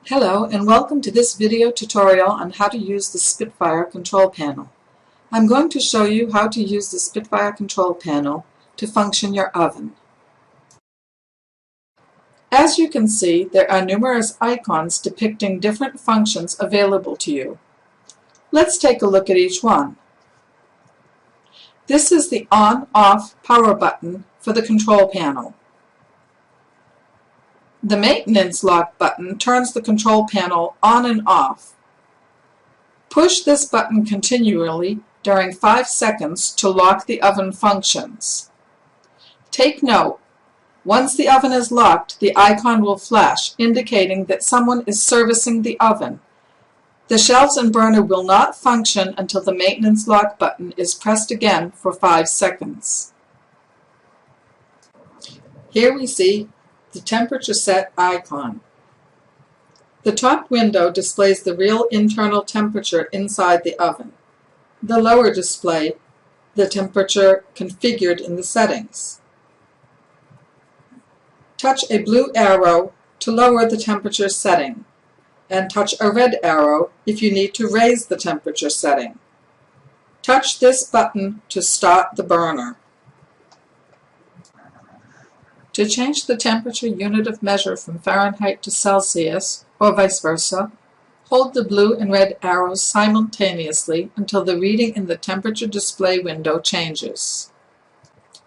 Hello and welcome to this video tutorial on how to use the Spitfire control panel. I'm going to show you how to use the Spitfire control panel to function your oven. As you can see, there are numerous icons depicting different functions available to you. Let's take a look at each one. This is the on-off power button for the control panel. The maintenance lock button turns the control panel on and off. Push this button continually during 5 seconds to lock the oven functions. Take note, once the oven is locked, the icon will flash, indicating that someone is servicing the oven. The shelves and burner will not function until the maintenance lock button is pressed again for 5 seconds. Here we see the temperature set icon. The top window displays the real internal temperature inside the oven. The lower display the temperature configured in the settings. Touch a blue arrow to lower the temperature setting, and touch a red arrow if you need to raise the temperature setting. Touch this button to start the burner. To change the temperature unit of measure from Fahrenheit to Celsius, or vice versa, hold the blue and red arrows simultaneously until the reading in the temperature display window changes.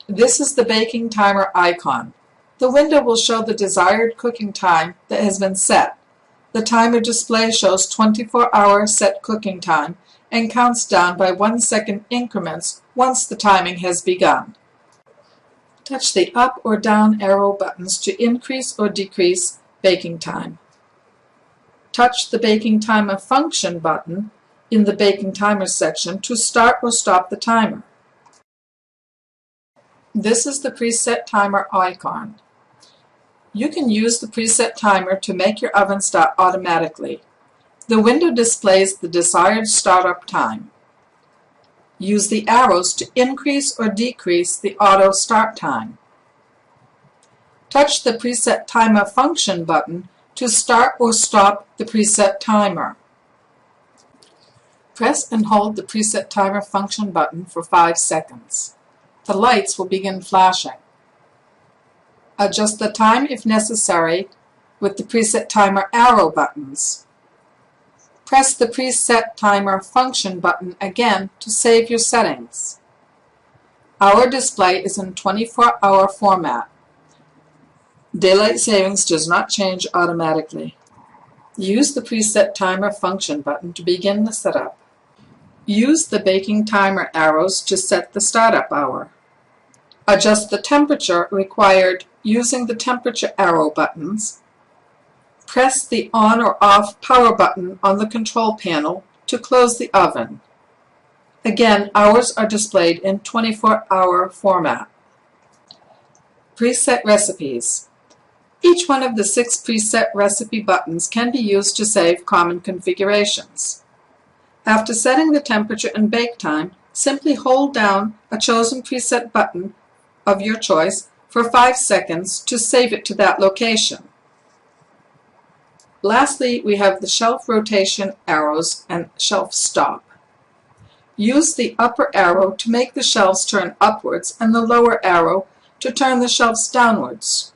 This is the baking timer icon. The window will show the desired cooking time that has been set. The timer display shows 24-hour set cooking time and counts down by 1-second increments once the timing has begun. Touch the up or down arrow buttons to increase or decrease baking time. Touch the baking timer function button in the baking timer section to start or stop the timer. This is the preset timer icon. You can use the preset timer to make your oven start automatically. The window displays the desired startup time. Use the arrows to increase or decrease the auto start time. Touch the preset timer function button to start or stop the preset timer. Press and hold the preset timer function button for 5 seconds. The lights will begin flashing. Adjust the time if necessary with the preset timer arrow buttons. Press the preset timer function button again to save your settings. Our display is in 24-hour format. Daylight savings does not change automatically. Use the preset timer function button to begin the setup. Use the baking timer arrows to set the startup hour. Adjust the temperature required using the temperature arrow buttons. Press the on or off power button on the control panel to close the oven. Again, hours are displayed in 24-hour format. Preset recipes. Each one of the 6 preset recipe buttons can be used to save common configurations. After setting the temperature and bake time, simply hold down a chosen preset button of your choice for 5 seconds to save it to that location. Lastly, we have the shelf rotation arrows and shelf stop. Use the upper arrow to make the shelves turn upwards and the lower arrow to turn the shelves downwards.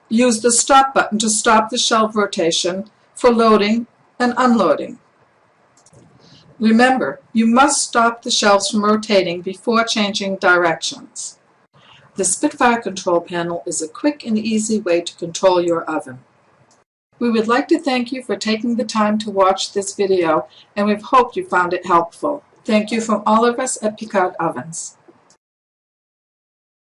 Use the stop button to stop the shelf rotation for loading and unloading. Remember, you must stop the shelves from rotating before changing directions. The Spitfire control panel is a quick and easy way to control your oven. We would like to thank you for taking the time to watch this video, and we hope you found it helpful. Thank you from all of us at Picard Ovens.